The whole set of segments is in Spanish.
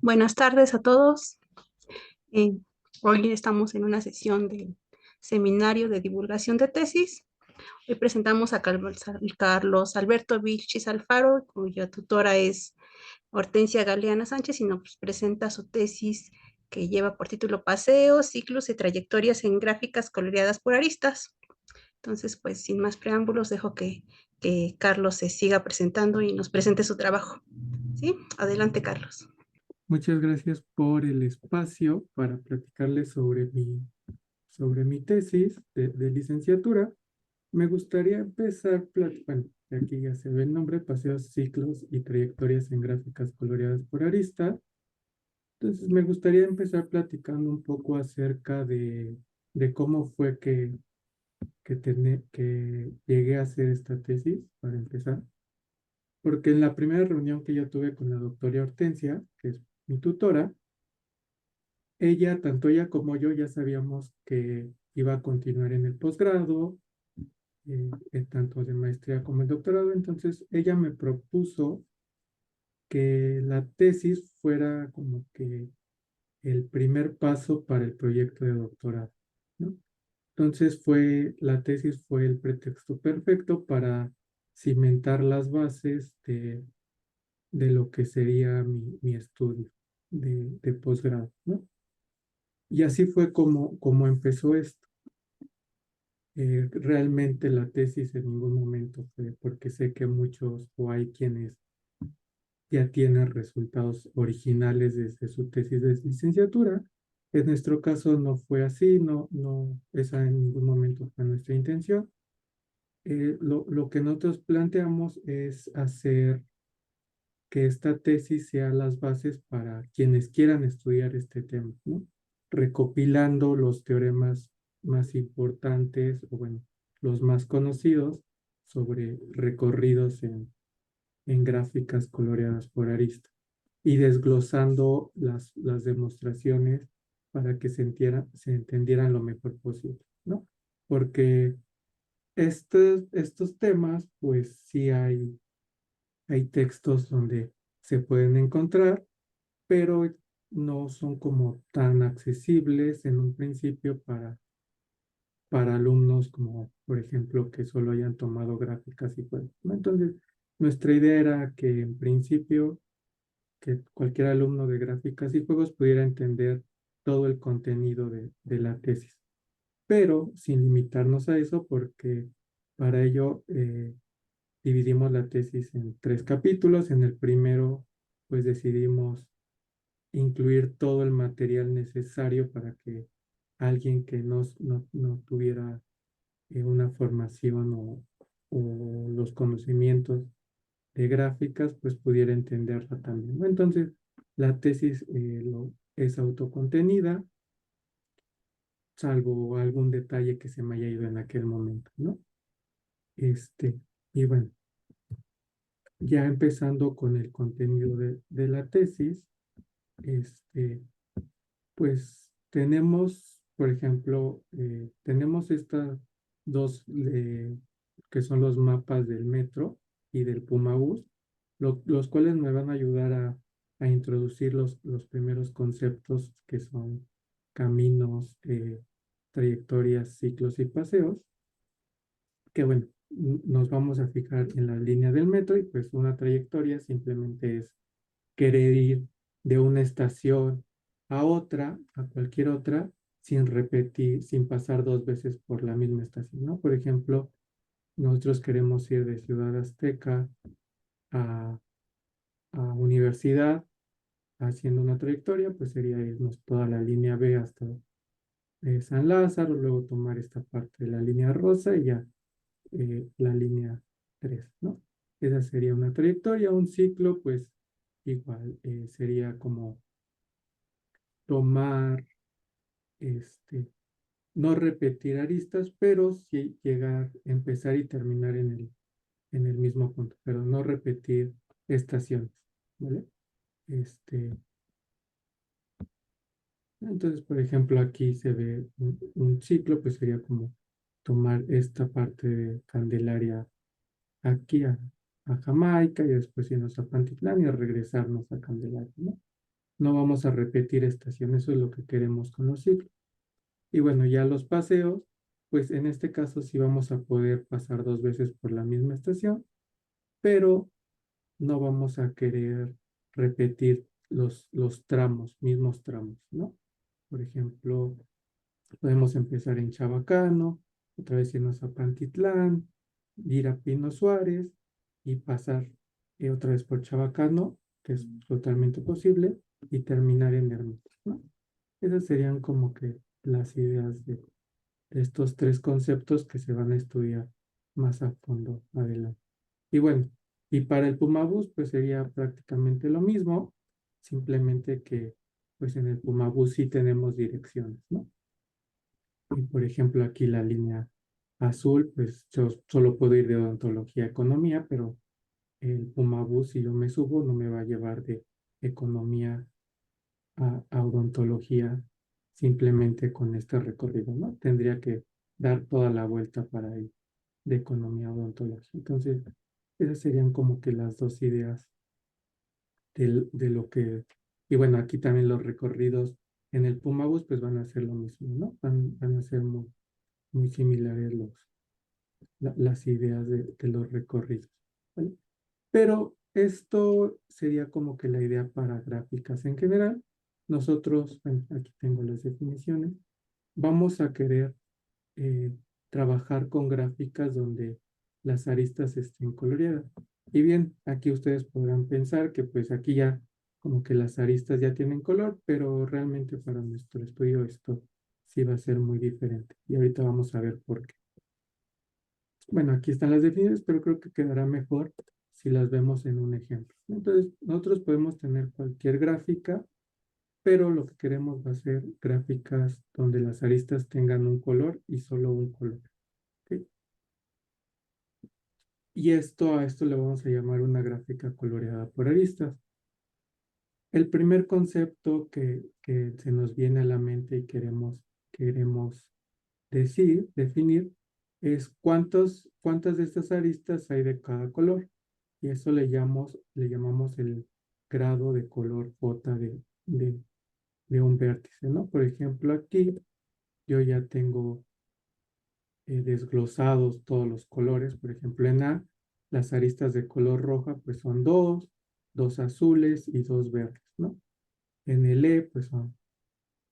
Buenas tardes a todos. Eh, Hoy estamos en una sesión del seminario de divulgación de tesis. Hoy presentamos a Carlos Alberto Vilchis Alfaro, cuya tutora es Hortensia Galeana Sánchez, y nos presenta su tesis que lleva por título Paseos, ciclos y trayectorias en gráficas coloreadas por aristas. Entonces, pues sin más preámbulos, dejo que Carlos se siga presentando y nos presente su trabajo. ¿Sí? Adelante, Carlos. Muchas gracias por el espacio para platicarles sobre mi tesis de licenciatura. Me gustaría empezar, bueno, aquí ya se ve el nombre, Paseos, Ciclos y Trayectorias en Gráficas Coloreadas por Arista. Entonces, me gustaría empezar platicando un poco acerca de cómo fue que llegué a hacer esta tesis, para empezar. Porque en la primera reunión que yo tuve con la doctora Hortensia, que es mi tutora, tanto ella como yo ya sabíamos que iba a continuar en el posgrado, tanto de maestría como el doctorado. Entonces ella me propuso que la tesis fuera como que el primer paso para el proyecto de doctorado, ¿no? Entonces la tesis fue el pretexto perfecto para cimentar las bases de lo que sería mi estudio de posgrado, ¿no? Y así fue como empezó esto. Realmente la tesis en ningún momento fue porque sé que muchos o hay quienes ya tienen resultados originales desde su tesis de licenciatura. En nuestro caso no fue así, esa en ningún momento fue nuestra intención. Lo que nosotros planteamos es hacer que esta tesis sea las bases para quienes quieran estudiar este tema, ¿no? Recopilando los teoremas más importantes, o bueno, los más conocidos sobre recorridos en gráficas coloreadas por arista y desglosando las demostraciones para que se entendieran lo mejor posible, ¿no? Porque estos temas, pues sí hay textos donde se pueden encontrar, pero no son como tan accesibles en un principio para alumnos como, por ejemplo, que solo hayan tomado gráficas y juegos, ¿no? Entonces, nuestra idea era que en principio que cualquier alumno de gráficas y juegos pudiera entender todo el contenido de la tesis, pero sin limitarnos a eso, porque para ello dividimos la tesis en 3 capítulos. En el primero, pues decidimos incluir todo el material necesario para que alguien que no tuviera una formación o los conocimientos de gráficas, pues pudiera entenderla también, ¿no? Entonces, la tesis es autocontenida, salvo algún detalle que se me haya ido en aquel momento, ¿no? Este, y bueno, ya empezando con el contenido de la tesis, este, pues tenemos, por ejemplo, tenemos estas dos que son los mapas del metro y del Pumabús, los cuales me van a ayudar a introducir los primeros conceptos que son caminos, trayectorias, ciclos y paseos, que bueno, nos vamos a fijar en la línea del metro, y pues una trayectoria simplemente es querer ir de una estación a otra, a cualquier otra, sin repetir, sin pasar 2 veces por la misma estación, ¿no? Por ejemplo, nosotros queremos ir de Ciudad Azteca a, a Universidad haciendo una trayectoria, pues sería irnos toda la línea B hasta San Lázaro, luego tomar esta parte de la línea rosa y ya la línea 3, ¿no? Esa sería una trayectoria. Un ciclo, pues igual sería como tomar, este, no repetir aristas, pero sí llegar, empezar y terminar en el mismo punto, pero no repetir estaciones, ¿vale? Este, entonces, por ejemplo, aquí se ve un ciclo, pues sería como tomar esta parte de Candelaria aquí a Jamaica y después irnos a Pantitlán y regresarnos a Candelaria, ¿no? no vamos a repetir estación, eso es lo que queremos con los ciclos. Y bueno, ya los paseos, pues en este caso sí vamos a poder pasar 2 veces por la misma estación, pero no vamos a querer repetir los tramos, mismos tramos, ¿no? Por ejemplo, podemos empezar en Chabacano, otra vez irnos a Pantitlán, ir a Pino Suárez y pasar otra vez por Chabacano, que es totalmente posible, y terminar en Hermosillo, ¿no? Esas serían como que las ideas de estos 3 conceptos que se van a estudiar más a fondo adelante. Y bueno, y para el Pumabús, pues sería prácticamente lo mismo, simplemente que pues en el Pumabús sí tenemos direcciones, ¿no? Y por ejemplo, aquí la línea azul, pues yo solo puedo ir de odontología a economía, pero el Pumabús, si yo me subo, no me va a llevar de economía a odontología simplemente con este recorrido, ¿no? Tendría que dar toda la vuelta para ir de economía a odontología. Entonces, esas serían como que las dos ideas de lo que... Y bueno, aquí también los recorridos en el Pumabús pues van a ser lo mismo, ¿no? Van a ser muy similares las ideas de los recorridos, ¿vale? Pero esto sería como que la idea para gráficas en general. Nosotros, bueno, aquí tengo las definiciones, vamos a querer eh, trabajar con gráficas donde las aristas estén coloreadas. Y bien, aquí ustedes podrán pensar que pues aquí ya como que las aristas ya tienen color, pero realmente para nuestro estudio esto sí va a ser muy diferente. Y ahorita vamos a ver por qué. Bueno, aquí están las definiciones, pero creo que quedará mejor si las vemos en un ejemplo. Entonces, nosotros podemos tener cualquier gráfica, pero lo que queremos va a ser gráficas donde las aristas tengan un color y solo un color. ¿Ok? Y a esto le vamos a llamar una gráfica coloreada por aristas. El primer concepto que se nos viene a la mente y queremos definir, es cuántas de estas aristas hay de cada color. Y eso le llamamos el grado de color J de un vértice, ¿no? Por ejemplo, aquí yo ya tengo desglosados todos los colores. Por ejemplo, en A, las aristas de color roja, pues son dos azules y dos verdes, ¿no? En el E, pues son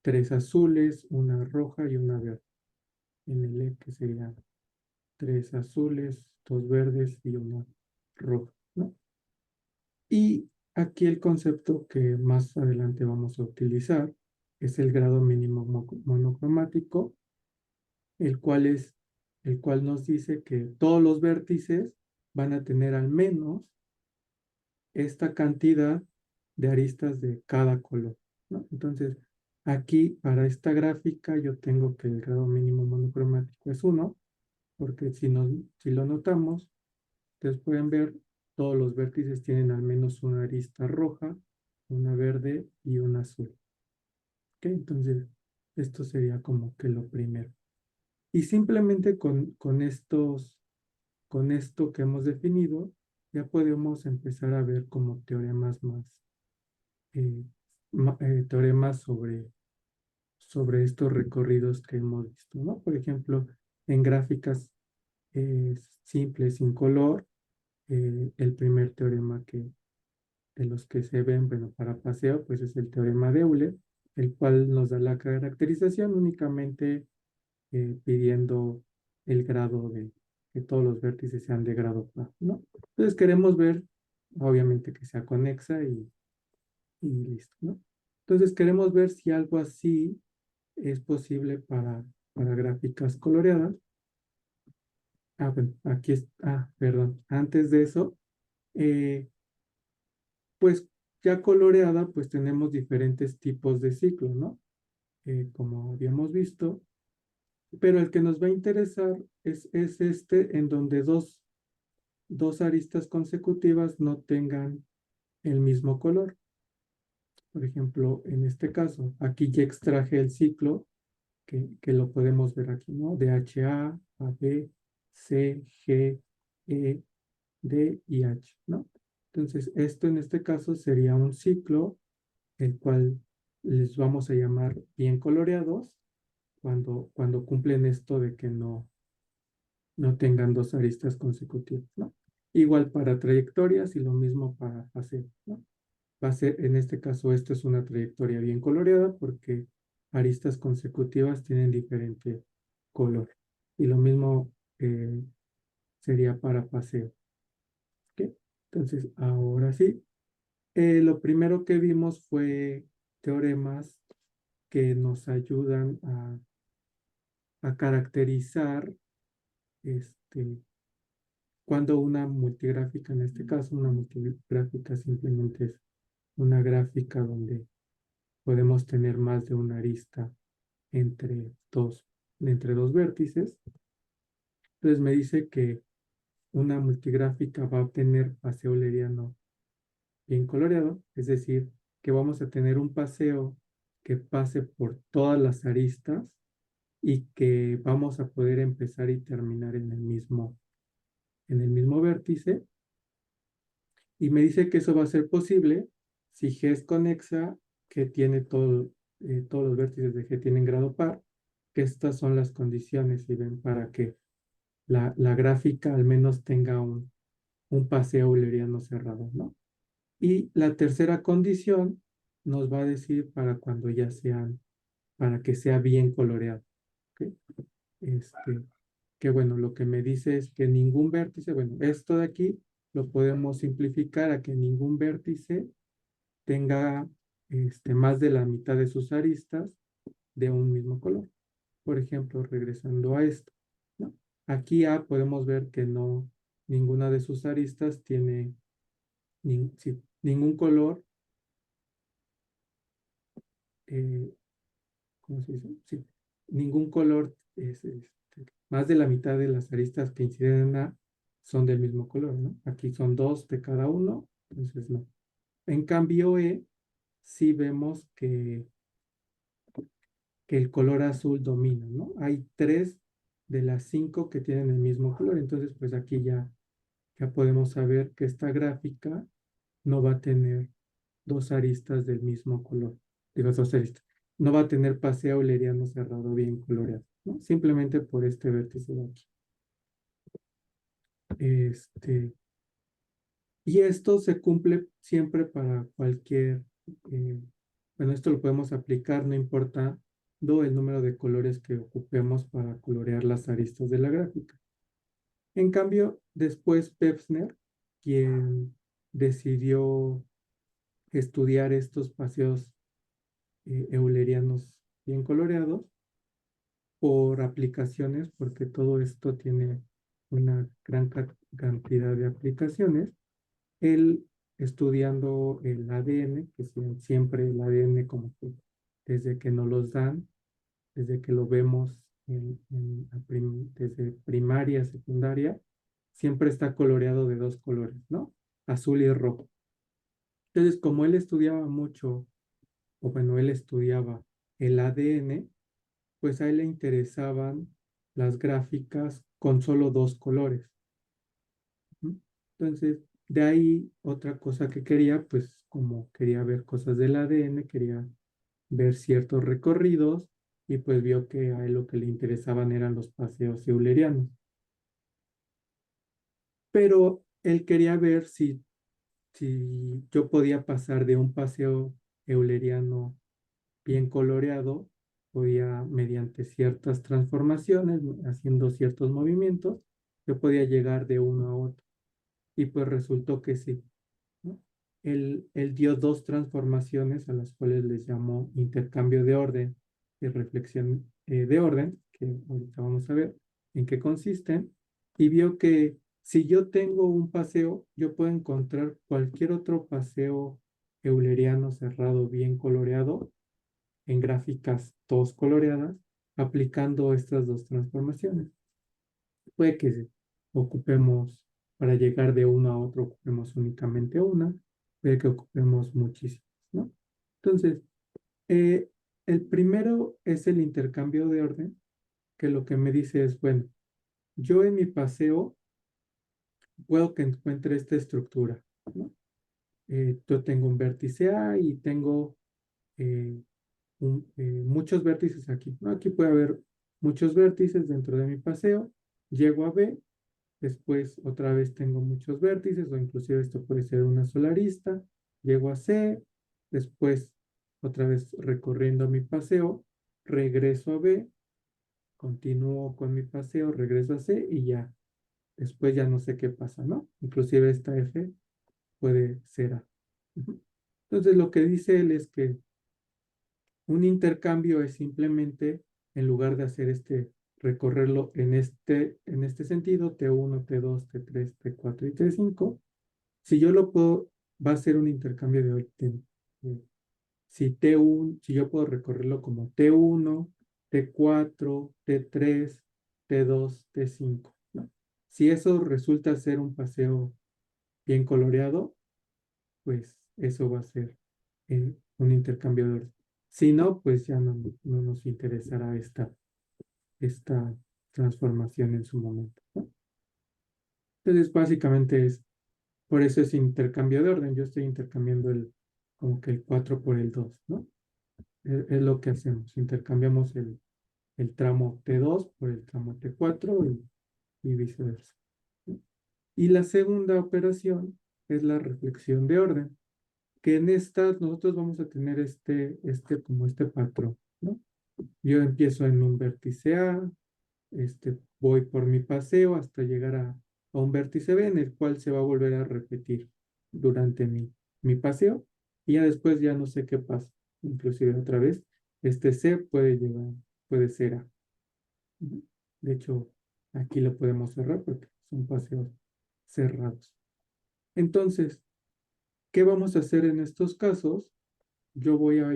3 azules, una roja y una verde. En el E, que serían 3 azules, 2 verdes y una roja, ¿no? Y aquí el concepto que más adelante vamos a utilizar es el grado mínimo monocromático, el cual el cual nos dice que todos los vértices van a tener al menos esta cantidad de aristas de cada color, ¿no? Entonces, aquí para esta gráfica yo tengo que el grado mínimo monocromático es 1, porque si lo notamos, ustedes pueden ver, todos los vértices tienen al menos una arista roja, una verde y una azul. ¿Ok? Entonces, esto sería como que lo primero. Y simplemente con esto que hemos definido, ya podemos empezar a ver como teoremas eh, teoremas sobre estos recorridos que hemos visto, ¿no? Por ejemplo, en gráficas simples, sin color, el primer teorema de los que se ven, bueno, para paseo, pues es el teorema de Euler, el cual nos da la caracterización únicamente pidiendo el grado de que todos los vértices sean de grado par, ¿no? Entonces queremos ver, obviamente, que sea conexa y listo, ¿no? Entonces queremos ver si algo así es posible para gráficas coloreadas. Bueno, perdón, antes de eso, eh, pues ya coloreada, pues tenemos diferentes tipos de ciclos, ¿no? Como habíamos visto, pero el que nos va a interesar es este en donde dos aristas consecutivas no tengan el mismo color. Por ejemplo, en este caso, aquí ya extraje el ciclo que lo podemos ver aquí, ¿no? De HA a B, C, G, E, D y H, ¿no? Entonces, esto en este caso sería un ciclo el cual les vamos a llamar bien coloreados cuando cumplen esto de que no tengan dos aristas consecutivas, ¿no? Igual para trayectorias y lo mismo para paseo, ¿no? Va a ser, en este caso, esto es una trayectoria bien coloreada porque aristas consecutivas tienen diferente color. Y lo mismo sería para paseo. ¿Ok? Entonces, ahora sí, lo primero que vimos fue teoremas que nos ayudan a caracterizar cuando una multigráfica, en este caso, una multigráfica simplemente es una gráfica donde podemos tener más de una arista entre dos, entre dos vértices. Entonces me dice que una multigráfica va a tener paseo euleriano bien coloreado, es decir, que vamos a tener un paseo que pase por todas las aristas y que vamos a poder empezar y terminar en el mismo vértice. Y me dice que eso va a ser posible si G es conexa, que tiene todos los vértices de G tienen grado par, que estas son las condiciones, y ven, para que la gráfica al menos tenga un paseo euleriano cerrado, ¿no? Y la tercera condición nos va a decir para cuando ya sean, para que sea bien coloreado, ¿ok? Este, que bueno, lo que me dice es que ningún vértice, bueno, esto de aquí lo podemos simplificar a que ningún vértice tenga más de la mitad de sus aristas de un mismo color. Por ejemplo, regresando a esto, ¿no? Aquí A podemos ver que no, ninguna de sus aristas tiene sí, ningún color, eh, ¿cómo se dice? Sí, ningún color más de la mitad de las aristas que inciden en A son del mismo color, ¿no? Aquí son dos de cada uno, entonces no. En cambio, E, sí vemos que el color azul domina, ¿no? Hay tres de las cinco que tienen el mismo color, entonces pues aquí ya podemos saber que esta gráfica no va a tener dos aristas del mismo color, digo dos aristas, no va a tener paseo euleriano cerrado bien coloreado, ¿no? Simplemente por este vértice de aquí. Y esto se cumple siempre para cualquier, eh, bueno, esto lo podemos aplicar, no importa el número de colores que ocupemos para colorear las aristas de la gráfica. En cambio, después Pevsner, quien decidió estudiar estos paseos eulerianos bien coloreados por aplicaciones, porque todo esto tiene una gran cantidad de aplicaciones. Él estudiando el ADN, que siempre el ADN como que desde que nos los dan, desde que lo vemos desde primaria, secundaria, siempre está coloreado de dos colores, ¿no? Azul y rojo. Entonces, como él estudiaba mucho, o bueno, él estudiaba el ADN, pues a él le interesaban las gráficas con solo dos colores. Entonces, de ahí otra cosa que quería, pues como quería ver cosas del ADN, quería ver ciertos recorridos y pues vio que a él lo que le interesaban eran los paseos eulerianos. Pero él quería ver si yo podía pasar de un paseo euleriano bien coloreado, podía mediante ciertas transformaciones, haciendo ciertos movimientos, yo podía llegar de uno a otro. Y pues resultó que sí, ¿no? Él dio dos transformaciones a las cuales les llamó intercambio de orden y reflexión de orden, que ahorita vamos a ver en qué consisten, y vio que si yo tengo un paseo, yo puedo encontrar cualquier otro paseo euleriano cerrado bien coloreado en gráficas todos coloreadas, aplicando estas dos transformaciones. Puede que ocupemos, para llegar de uno a otro, ocupemos únicamente una, puede que ocupemos muchísimas, ¿no? Entonces, eh, el primero es el intercambio de orden, que lo que me dice es, bueno, yo en mi paseo puedo que encuentre esta estructura, ¿no? Yo tengo un vértice A y tengo eh, muchos vértices aquí, ¿no? Aquí puede haber muchos vértices dentro de mi paseo, llego a B, después otra vez tengo muchos vértices o inclusive esto puede ser una sola arista, llego a C, después otra vez recorriendo mi paseo, regreso a B, continúo con mi paseo, regreso a C y ya, después ya no sé qué pasa, ¿no? Inclusive esta F puede ser A. Ujú. Entonces lo que dice él es que un intercambio es simplemente, en lugar de hacer recorrerlo en este sentido, T1, T2, T3, T4 y T5, si yo lo puedo, va a ser un intercambio de orden. Si T1, si yo puedo recorrerlo como T1, T4, T3, T2, T5, ¿no? Si eso resulta ser un paseo bien coloreado, pues eso va a ser un intercambio de orden. Si no, pues ya no nos interesará esta transformación en su momento, ¿no? Entonces, básicamente por eso es intercambio de orden. Yo estoy intercambiando como que el 4 por el 2, ¿no? Es lo que hacemos. Intercambiamos el tramo T2 por el tramo T4 y viceversa, ¿no? Y la segunda operación es la reflexión de orden, que en estas nosotros vamos a tener como este patrón, ¿no? Yo empiezo en un vértice A, voy por mi paseo hasta llegar a un vértice B en el cual se va a volver a repetir durante mi paseo y ya después ya no sé qué pasa. Inclusive otra vez, este C puede ser A. Ujú. De hecho, aquí lo podemos cerrar porque son paseos cerrados. Entonces, ¿qué vamos a hacer en estos casos? Yo voy a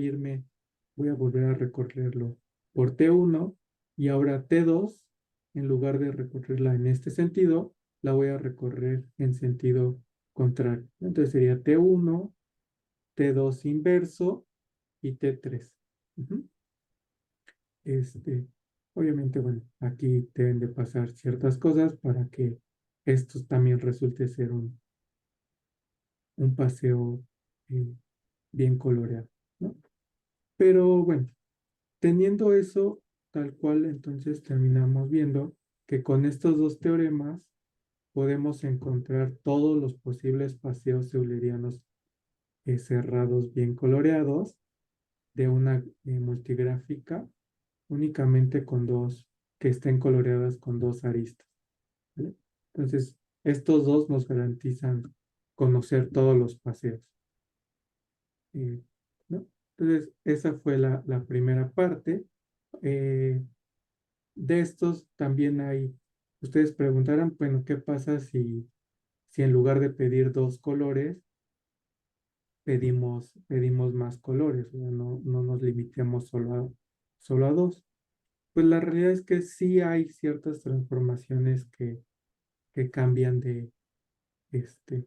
volver a recorrerlo por T1 y ahora T2, en lugar de recorrerla en este sentido, la voy a recorrer en sentido contrario. Entonces sería T1, T2 inverso y T3. Ujú. Este, obviamente, bueno, aquí deben de pasar ciertas cosas para que esto también resulte ser un paseo eh, bien coloreado, ¿no? Pero bueno, teniendo eso tal cual, entonces terminamos viendo que con estos dos teoremas podemos encontrar todos los posibles paseos eulerianos cerrados bien coloreados de una multigráfica únicamente con que estén coloreadas con dos aristas, ¿vale? Entonces, estos dos nos garantizan conocer todos los paseos, eh, ¿no? Entonces, esa fue la primera parte. Eh, De estos también ustedes preguntarán, bueno, ¿qué pasa si en lugar de pedir dos colores, pedimos más colores? O sea, no nos limitemos solo a dos. Pues la realidad es que sí hay ciertas transformaciones que cambian este,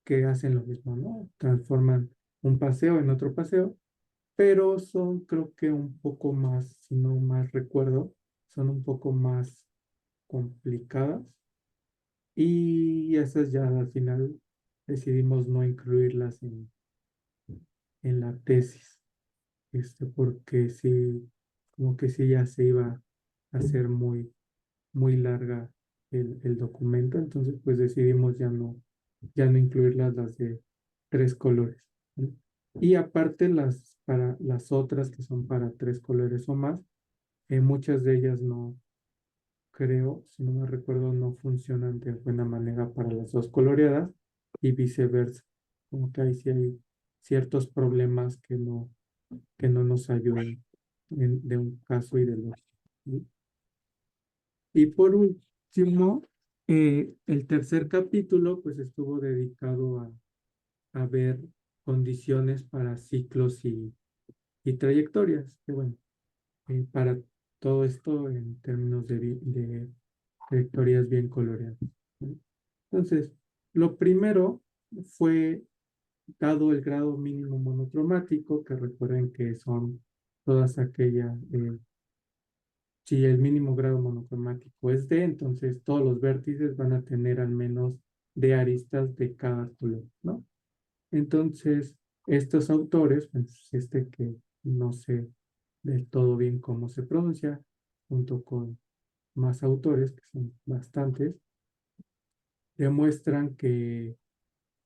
que hacen lo mismo, ¿no? Transforman un paseo en otro paseo, pero son creo que un poco más, si no más recuerdo, son un poco más complicadas. Y esas ya al final decidimos no incluirlas en la tesis, porque sí, como que sí ya se iba a hacer muy larga el documento, entonces pues decidimos ya no incluirlas las de tres colores, ¿no? Y aparte para las otras que son para tres colores o más, muchas de ellas no, creo, si no me recuerdo, no funcionan de buena manera para las dos coloreadas y viceversa. Como que ahí sí hay ciertos problemas que no nos ayudan de un caso y del otro, ¿sí? Y por último, el tercer capítulo pues estuvo dedicado a ver condiciones para ciclos y trayectorias, que bueno, para todo esto en términos de trayectorias bien coloreadas, ¿no? Entonces, lo primero fue dado el grado mínimo monocromático, que recuerden que son todas aquellas, si el mínimo grado monocromático es D, entonces todos los vértices van a tener al menos D aristas de cada color, ¿no? Entonces, Estos autores, pues este que no sé del todo bien cómo se pronuncia, junto con más autores, que son bastantes, demuestran que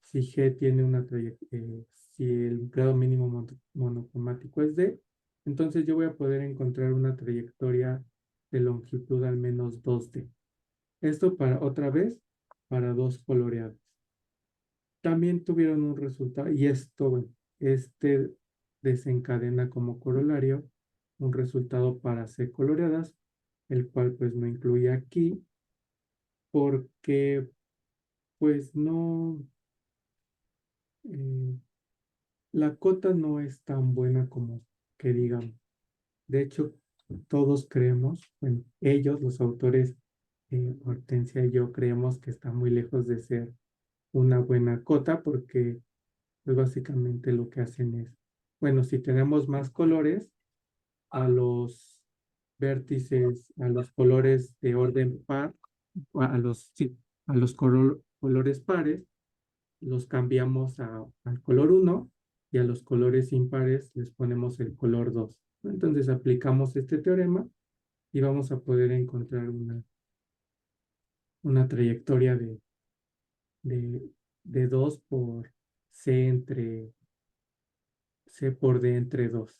si G tiene una trayectoria, si el grado mínimo monocromático es D, entonces yo voy a poder encontrar una trayectoria de longitud al menos 2D. Esto para otra vez, para dos coloreados. También tuvieron un resultado, y esto, bueno, este desencadena como corolario un resultado para C coloreadas, el cual pues no incluye aquí, porque pues no, eh, la cota no es tan buena como que digamos. De hecho, todos creemos, bueno, ellos, los autores, Hortensia y yo, creemos que está muy lejos de ser una buena cota porque pues básicamente lo que hacen es, bueno, si tenemos más colores, a los vértices, a los colores de orden par, a los, sí, a los colores pares, los cambiamos al color uno y a los colores impares les ponemos el color 2. Entonces aplicamos este teorema y vamos a poder encontrar una trayectoria de, de 2 por C por D entre 2,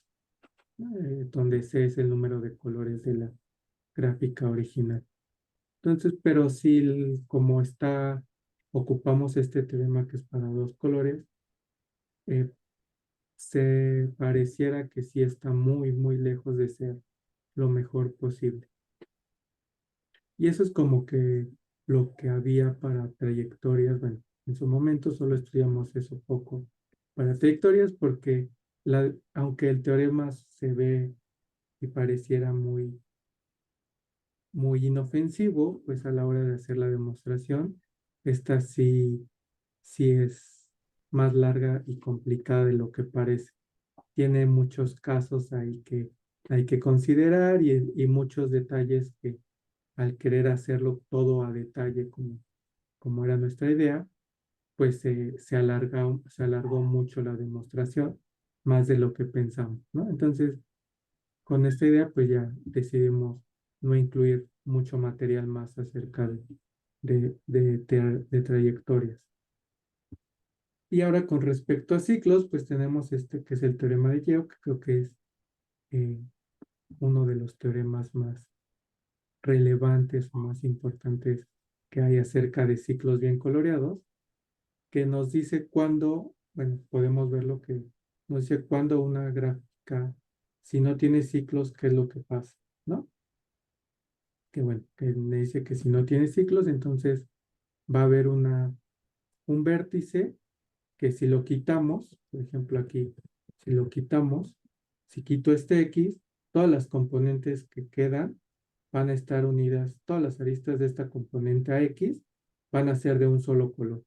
donde C es el número de colores de la gráfica original. Entonces, pero si como está, ocupamos este teorema que es para dos colores, eh, se pareciera que sí está muy, muy lejos de ser lo mejor posible. Y eso es como que lo que había para trayectorias. Bueno, en su momento solo estudiamos eso poco para trayectorias porque aunque el teorema se ve y pareciera muy, muy inofensivo, pues a la hora de hacer la demostración, esta sí es más larga y complicada de lo que parece. Tiene muchos casos ahí que hay que considerar y muchos detalles que al querer hacerlo todo a detalle como era nuestra idea, pues se alargó mucho la demostración, más de lo que pensamos, ¿no? Entonces, con esta idea, pues ya decidimos no incluir mucho material más acerca de trayectorias. Y ahora con respecto a ciclos, pues tenemos este que es el teorema de Yeo, que creo que es eh, uno de los teoremas más relevantes o más importantes que hay acerca de ciclos bien coloreados, que nos dice cuándo, bueno, podemos ver lo que nos dice cuándo una gráfica, si no tiene ciclos, qué es lo que pasa, ¿no? Que bueno, que me dice que si no tiene ciclos, entonces va a haber un vértice que si lo quitamos, por ejemplo aquí, si lo quitamos, si quito este X, todas las componentes que quedan van a estar unidas, todas las aristas de esta componente a X van a ser de un solo color.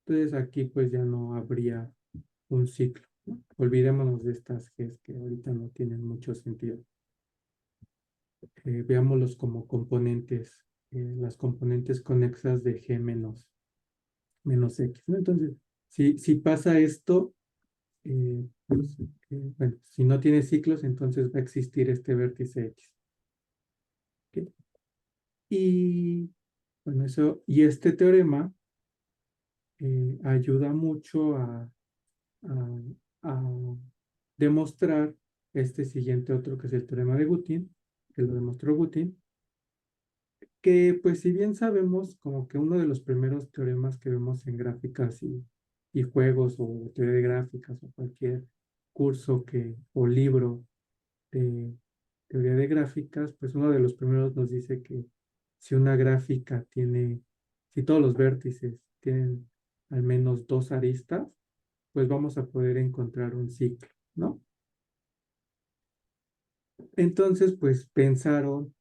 Entonces aquí pues ya no habría un ciclo, ¿no? Olvidémonos de estas Gs que ahorita no tienen mucho sentido. Veámoslos como componentes, las componentes conexas de G menos X, ¿no? Entonces, si pasa esto, pues, bueno, si no tiene ciclos, entonces va a existir este vértice X. ¿Ok? Y bueno, y este teorema ayuda mucho a, a demostrar este siguiente otro que es el teorema de Gutin, que lo demostró Gutin, que pues si bien sabemos como que uno de los primeros teoremas que vemos en gráficas y juegos o teoría de gráficas o cualquier curso o libro de teoría de gráficas, pues uno de los primeros nos dice que si una gráfica si todos los vértices tienen al menos dos aristas, pues vamos a poder encontrar un ciclo, ¿no? Entonces, pues pensaron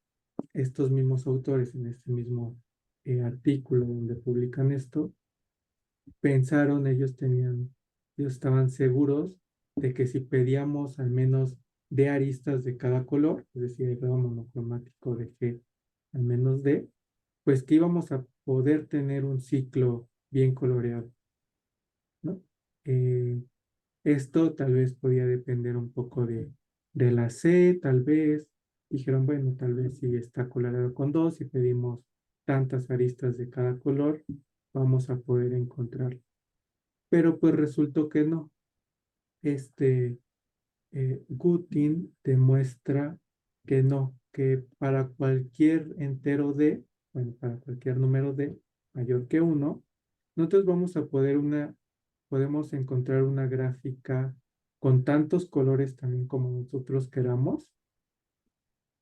estos mismos autores en este mismo artículo donde publican esto, pensaron, ellos estaban seguros de que si pedíamos al menos D aristas de cada color, es decir, el grado monocromático de G al menos D, pues que íbamos a poder tener un ciclo bien coloreado, ¿no? Esto tal vez podía depender un poco de la C, tal vez. Dijeron, bueno, tal vez si está coloreado con dos y pedimos tantas aristas de cada color, vamos a poder encontrarlo. Pero pues resultó que no. Este Gutin demuestra que no, que para cualquier entero D, bueno, para cualquier número D mayor que uno, nosotros vamos a podemos encontrar una gráfica con tantos colores también como nosotros queramos,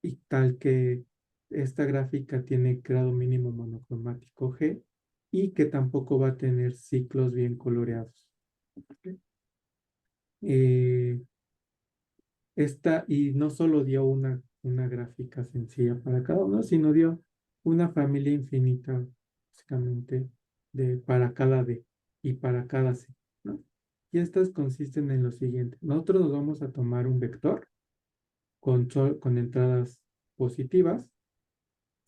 y tal que esta gráfica tiene grado mínimo monocromático G y que tampoco va a tener ciclos bien coloreados. ¿Ok? Eh, y no solo dio una gráfica sencilla para cada uno, sino dio una familia infinita, básicamente, para cada D y para cada C, ¿no? Y estas consisten en lo siguiente. Nosotros nos vamos a tomar un vector con entradas positivas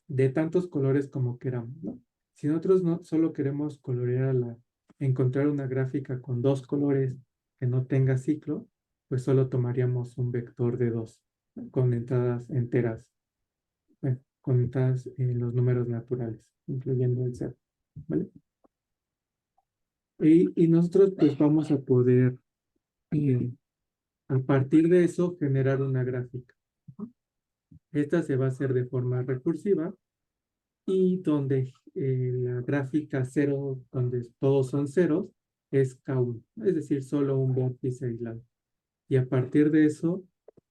de tantos colores como queramos, ¿no? Si nosotros no solo queremos encontrar una gráfica con dos colores que no tenga ciclo, pues solo tomaríamos un vector de dos, ¿no? Con entradas enteras, bueno, con entradas en los números naturales, incluyendo el cero, ¿vale? Y nosotros pues vamos a poder, eh, a partir de eso, generar una gráfica. Esta se va a hacer de forma recursiva y donde la gráfica cero, donde todos son ceros, es K1, es decir, solo un vértice aislado. Y a partir de eso,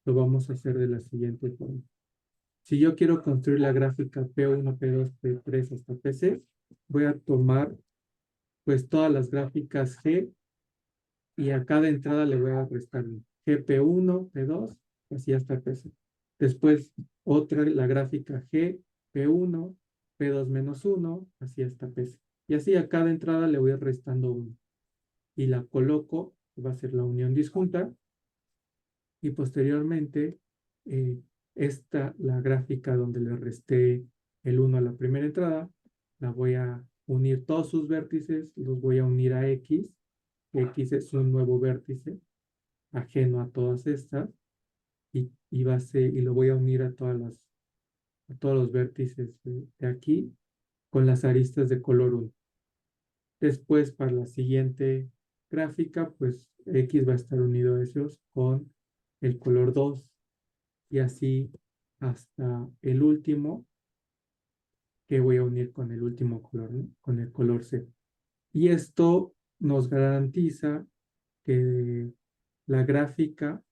lo vamos a hacer de la siguiente forma. Si yo quiero construir la gráfica P1, P2, P3 hasta P6, voy a tomar pues todas las gráficas G y a cada entrada le voy a restar GP1, P2, así hasta P6. Después la gráfica G, P1, P2 menos 1, así hasta P6. Y así a cada entrada le voy restando 1. Y la coloco, va a ser la unión disjunta. Y posteriormente, eh, la gráfica donde le resté el 1 a la primera entrada, la voy a unir todos sus vértices, los voy a unir a X. X es un nuevo vértice ajeno a todas estas y lo voy a unir a todos los vértices de aquí con las aristas de color 1. Después, para la siguiente gráfica, pues X va a estar unido a esos con el color 2 y así hasta el último que voy a unir con el último color, ¿no? Con el color C. Y esto nos garantiza que la gráfica,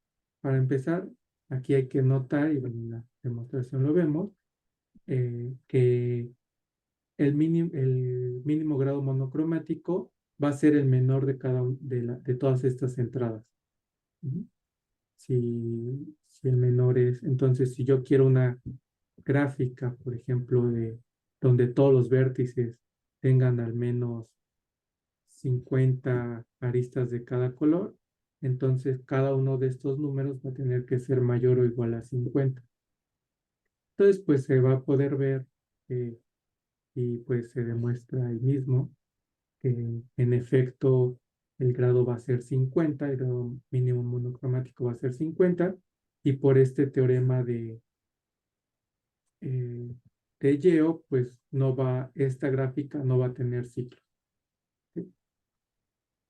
para empezar, aquí hay que notar, y bueno, en la demostración lo vemos, que el mínimo grado monocromático va a ser el menor de todas estas entradas. Ujú. Si el menor es, entonces si yo quiero una gráfica, por ejemplo, donde todos los vértices tengan al menos 50 aristas de cada color, entonces cada uno de estos números va a tener que ser mayor o igual a 50. Entonces, pues se va a poder ver y pues se demuestra ahí mismo que en efecto el grado va a ser 50, el grado mínimo monocromático va a ser 50, y por este teorema eh, de Yeo, pues esta gráfica no va a tener ciclo. ¿Sí?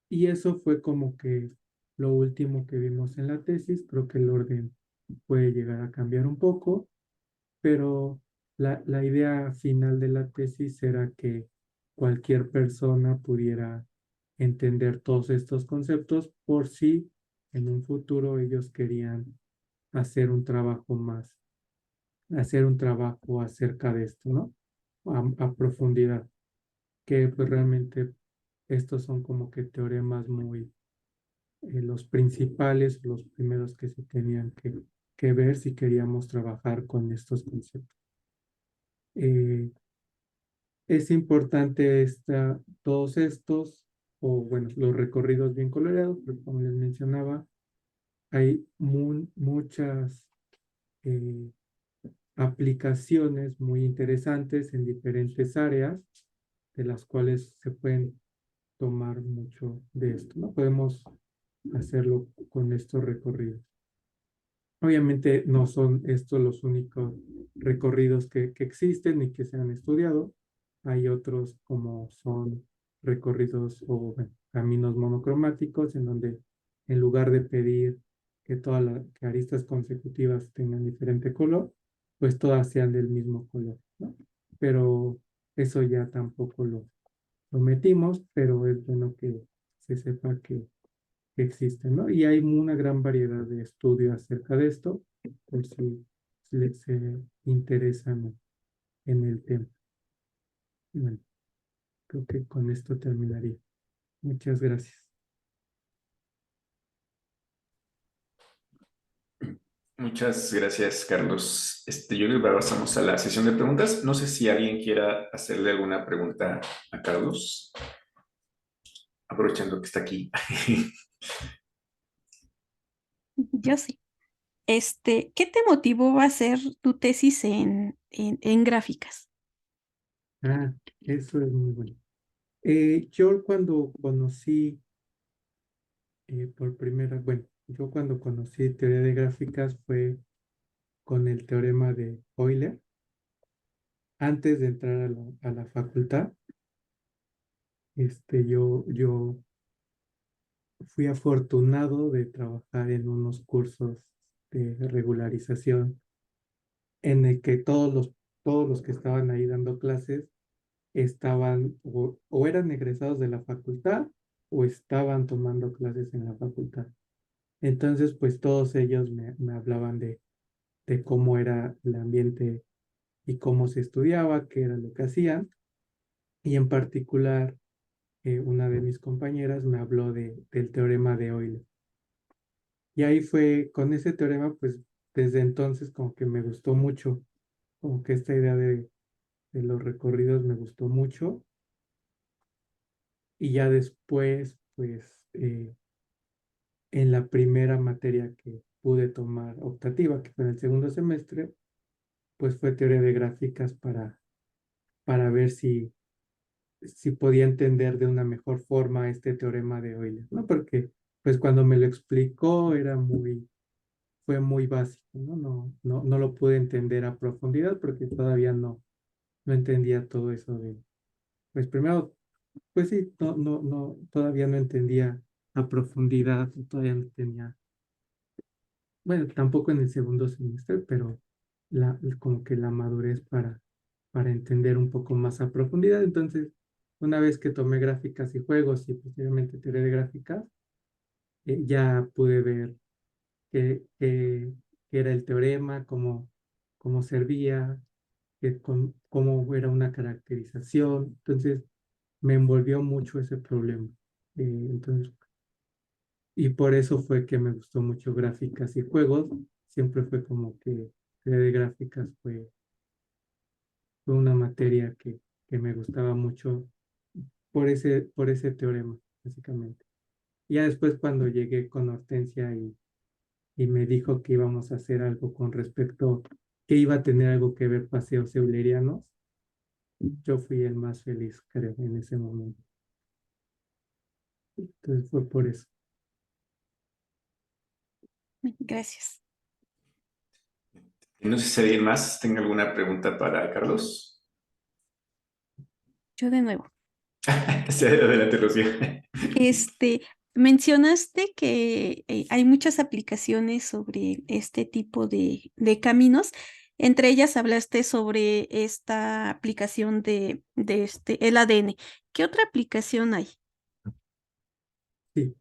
Y eso fue como que lo último que vimos en la tesis. Creo que el orden puede llegar a cambiar un poco, pero la idea final de la tesis era que cualquier persona pudiera entender todos estos conceptos por si en un futuro ellos querían hacer un trabajo hacer un trabajo acerca de esto, ¿no? A profundidad, que pues realmente estos son como que teoremas muy, los principales, los primeros que se tenían que ver si queríamos trabajar con estos conceptos. Es importante todos estos, o bueno, los recorridos bien coloreados, porque como les mencionaba, hay muchas eh, aplicaciones muy interesantes en diferentes áreas, de las cuales se pueden tomar mucho de esto, ¿no? Podemos hacerlo con estos recorridos. Obviamente no son estos los únicos recorridos que existen y que se han estudiado. Hay otros como son recorridos o bueno, caminos monocromáticos en donde en lugar de pedir que todas las que aristas consecutivas tengan diferente color, pues todas sean del mismo color, ¿no? Pero eso ya tampoco lo metimos, pero es bueno que se sepa que existen, ¿no? Y hay una gran variedad de estudios acerca de esto, por si se interesan en el tema. Bueno, creo que con esto terminaría. Muchas gracias. Muchas gracias, Carlos. Yo creo que ahora pasamos a la sesión de preguntas. No sé si alguien quiera hacerle alguna pregunta a Carlos, aprovechando que está aquí. Yo sí. ¿Qué te motivó a hacer tu tesis en gráficas? Ah, eso es muy bueno. Yo cuando conocí por primera, bueno, yo cuando conocí teoría de gráficas fue con el teorema de Euler, antes de entrar a la facultad. Yo fui afortunado de trabajar en unos cursos de regularización en el que todos los que estaban ahí dando clases estaban o eran egresados de la facultad o estaban tomando clases en la facultad. Entonces, pues todos ellos me hablaban de cómo era el ambiente y cómo se estudiaba, qué era lo que hacían. Y en particular, una de mis compañeras me habló del teorema de Euler. Y ahí fue, con ese teorema, pues desde entonces como que me gustó mucho, como que esta idea de los recorridos me gustó mucho. Y ya después, pues en la primera materia que pude tomar optativa, que fue en el segundo semestre, pues fue teoría de gráficas para ver si podía entender de una mejor forma este teorema de Euler, ¿no? Porque pues cuando me lo explicó fue muy básico, ¿no? No lo pude entender a profundidad porque todavía no entendía todo eso pues primero, pues sí, todavía no entendía a profundidad, todavía no tenía, bueno, tampoco en el segundo semestre, pero como que la madurez para entender un poco más a profundidad. Entonces, una vez que tomé gráficas y juegos y posteriormente teoría de gráficas, ya pude ver qué era el teorema, cómo servía, cómo era una caracterización. Entonces, me envolvió mucho ese problema. Entonces, y por eso fue que me gustó mucho gráficas y juegos. Siempre fue como que teoría de gráficas fue una materia que me gustaba mucho por ese teorema, básicamente. Ya después cuando llegué con Hortensia y me dijo que íbamos a hacer algo con respecto, que iba a tener algo que ver paseos eulerianos, yo fui el más feliz, creo, en ese momento. Entonces fue por eso. Gracias. No sé si alguien más tenga alguna pregunta para Carlos. Yo de nuevo. Sí, adelante, Rocío. Este, mencionaste que hay muchas aplicaciones sobre este tipo de caminos. Entre ellas hablaste sobre esta aplicación el ADN. ¿Qué otra aplicación hay? Sí.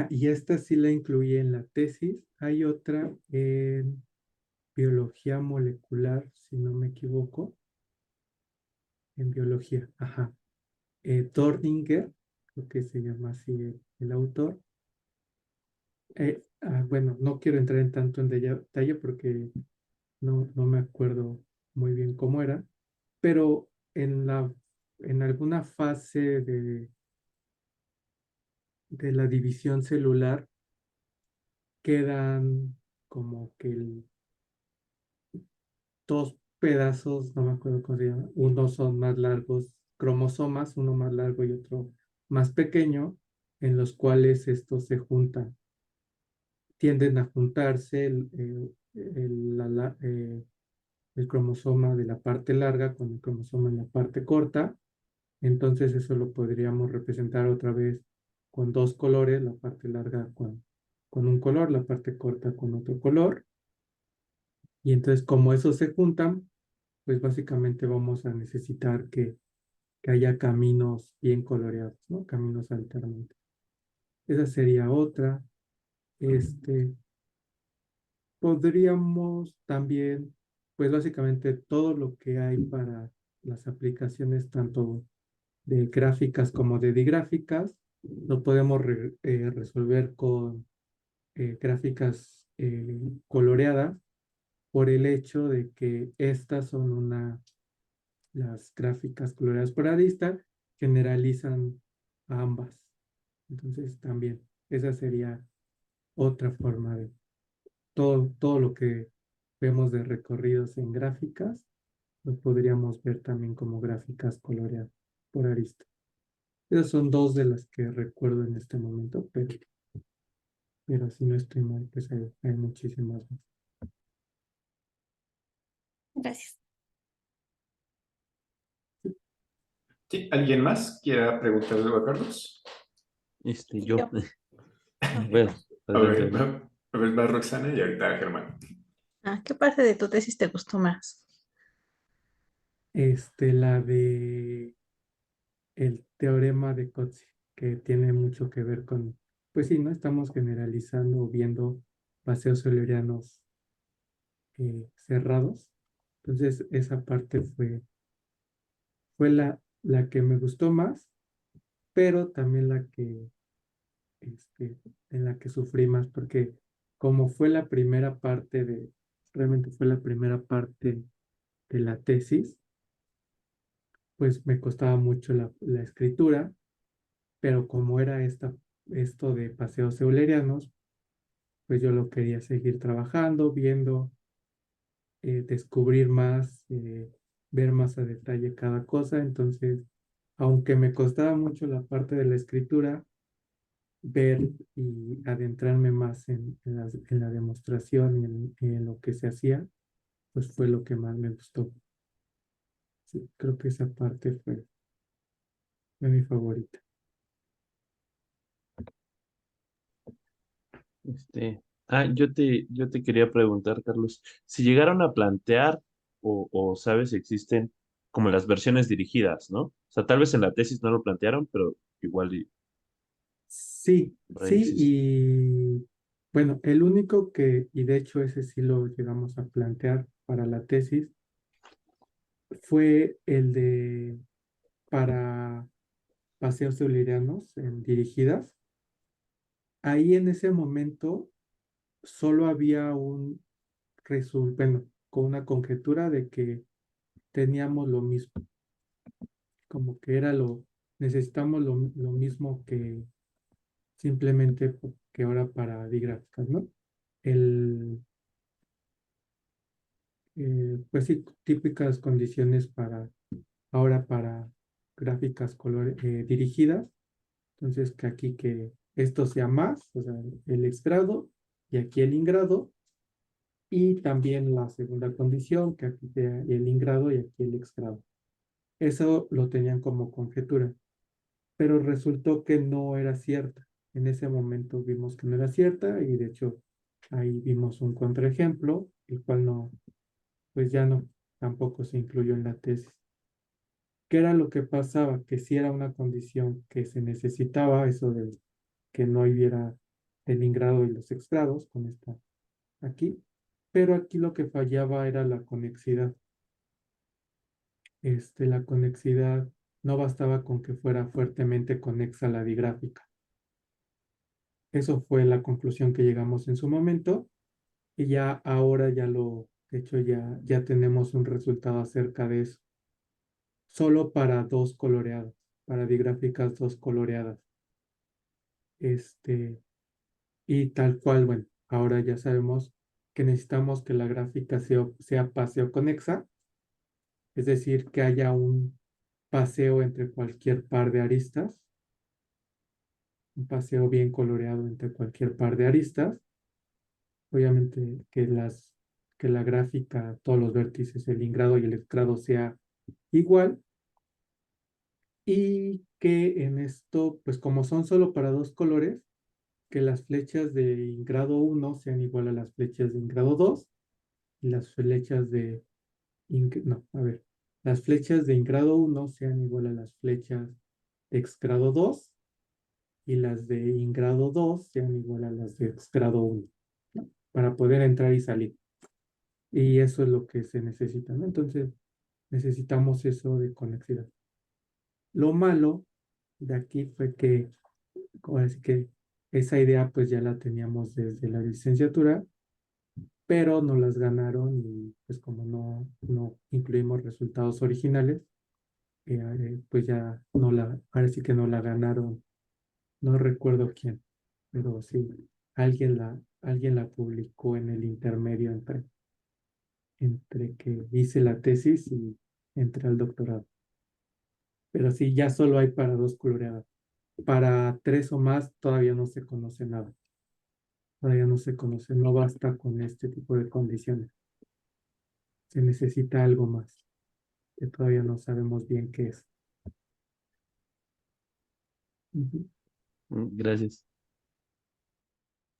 Y esta sí la incluí en la tesis. Hay otra en biología molecular, si no me equivoco, en biología. Ajá. Dorninger, creo que se llama así el autor. Bueno, no quiero entrar en tanto en detalle porque no me acuerdo muy bien cómo era, pero en alguna fase de la división celular quedan como que dos pedazos, no me acuerdo cómo se llama, unos son más largos, cromosomas, uno más largo y otro más pequeño, en los cuales estos se juntan, tienden a juntarse el cromosoma de la parte larga con el cromosoma en la parte corta. Entonces eso lo podríamos representar otra vez con dos colores, la parte larga con un color, la parte corta con otro color. Y entonces como esos se juntan, pues básicamente vamos a necesitar que haya caminos bien coloreados, ¿no? Caminos alternantes. Esa sería otra. Este, podríamos también, pues básicamente todo lo que hay para las aplicaciones tanto de gráficas como de digráficas, lo podemos resolver con gráficas coloreadas por el hecho de que estas son las gráficas coloreadas por arista generalizan a ambas. Entonces también esa sería otra forma de todo lo que vemos de recorridos en gráficas, lo podríamos ver también como gráficas coloreadas por arista. Esas son dos de las que recuerdo en este momento, pero si no estoy mal, pues hay muchísimas más. Gracias. Sí, ¿alguien más quiera preguntarle algo a Carlos? Yo. Yo. Bueno, A ver, adelante. va Roxana y ahorita Germán. ¿Qué parte de tu tesis te gustó más? La de el teorema de Cauchy, que tiene mucho que ver con, pues sí, ¿no? Estamos generalizando o viendo paseos eulerianos cerrados. Entonces, esa parte fue la que me gustó más, pero también en la que sufrí más, porque como fue la primera parte realmente fue la primera parte de la tesis, pues me costaba mucho la escritura, pero como era esto de paseos eulerianos, pues yo lo quería seguir trabajando, viendo, descubrir más, ver más a detalle cada cosa. Entonces, aunque me costaba mucho la parte de la escritura, ver y adentrarme más en la demostración y en lo que se hacía, pues fue lo que más me gustó. Sí, creo que esa parte fue mi favorita. Yo te quería preguntar, Carlos, si llegaron a plantear o sabes si existen como las versiones dirigidas, ¿no? O sea, tal vez en la tesis no lo plantearon, pero igual y Sí, por ahí sí, existe. y bueno, el único y de hecho ese sí lo llegamos a plantear para la tesis, fue el de para paseos eulerianos dirigidas. Ahí en ese momento solo había bueno, con una conjetura de que teníamos lo mismo, como que necesitamos lo mismo que simplemente que ahora para digráficas, ¿no? El, pues sí, típicas condiciones ahora para gráficas dirigidas. Entonces, que aquí que esto sea más, o sea, el exgrado y aquí el ingrado, y también la segunda condición, que aquí sea el ingrado y aquí el exgrado. Eso lo tenían como conjetura, pero resultó que no era cierta. En ese momento vimos que no era cierta y de hecho ahí vimos un contraejemplo, el cual no, pues ya no, tampoco se incluyó en la tesis. ¿Qué era lo que pasaba? Que si era una condición que se necesitaba, eso de que no hubiera el ingrado y los exgrados con esta aquí, pero aquí lo que fallaba era la conexidad. La conexidad no bastaba con que fuera fuertemente conexa a la digráfica. Eso fue la conclusión que llegamos en su momento y ya ahora de hecho ya tenemos un resultado acerca de eso. Solo para dos coloreadas, para digráficas dos coloreadas. Y tal cual, bueno, ahora ya sabemos que necesitamos que la gráfica sea paseo conexa, es decir, que haya un paseo entre cualquier par de aristas un paseo bien coloreado entre cualquier par de aristas. Obviamente que la gráfica, todos los vértices, el ingrado y el exgrado sea igual. Y que en esto, pues como son solo para dos colores, que las flechas de ingrado 1 sean igual a las flechas de ingrado 2 y las flechas de, no, a ver, las flechas de ingrado 1 sean igual a las flechas de exgrado 2 y las de ingrado 2 sean igual a las de exgrado 1, ¿no? Para poder entrar y salir. Y eso es lo que se necesita, ¿no? Entonces, necesitamos eso de conexidad. Lo malo de aquí fue que, ahora sí que esa idea pues ya la teníamos desde la licenciatura, pero nos las ganaron y pues como no incluimos resultados originales, pues ya no la, ahora sí que no la ganaron, no recuerdo quién, pero sí, alguien la publicó en el intermedio entre que hice la tesis y entré al doctorado. Pero sí, ya solo hay para dos coloreadas. Para tres o más todavía no se conoce nada. Todavía no se conoce, no basta con este tipo de condiciones. Se necesita algo más, que todavía no sabemos bien qué es. Ujú. Gracias.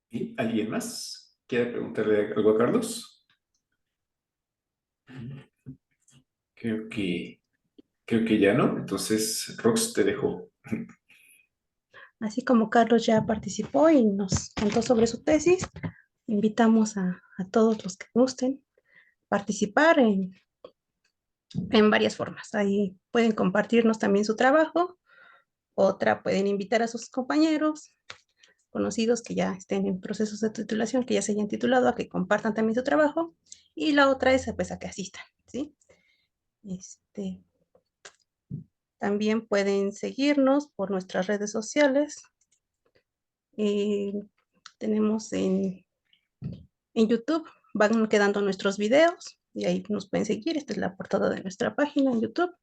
¿Y alguien más quiere preguntarle algo a Carlos? Creo que, creo que ya no. Entonces, Rox, te dejo. Así como Carlos ya participó y nos contó sobre su tesis, invitamos a todos los que gusten participar en varias formas. Ahí pueden compartirnos también su trabajo. Otra, pueden invitar a sus compañeros conocidos que ya estén en procesos de titulación, que ya se hayan titulado, a que compartan también su trabajo. Y la otra es pues, a que asistan, ¿sí? También pueden seguirnos por nuestras redes sociales. Tenemos en YouTube, van quedando nuestros videos y ahí nos pueden seguir. Esta es la portada de nuestra página en YouTube.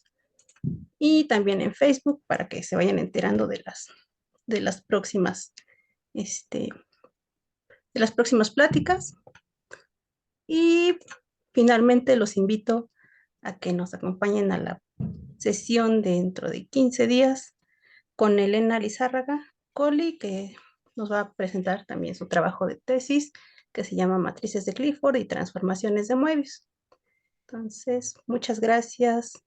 Y también en Facebook para que se vayan enterando de las próximas, de las próximas pláticas. Y finalmente los invito a que nos acompañen a la sesión dentro de 15 días con Elena Lizárraga Colli, que nos va a presentar también su trabajo de tesis, que se llama Matrices de Clifford y Transformaciones de Möbius. Entonces, muchas gracias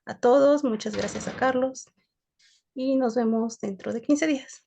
a todos, muchas gracias a Carlos y nos vemos dentro de 15 días.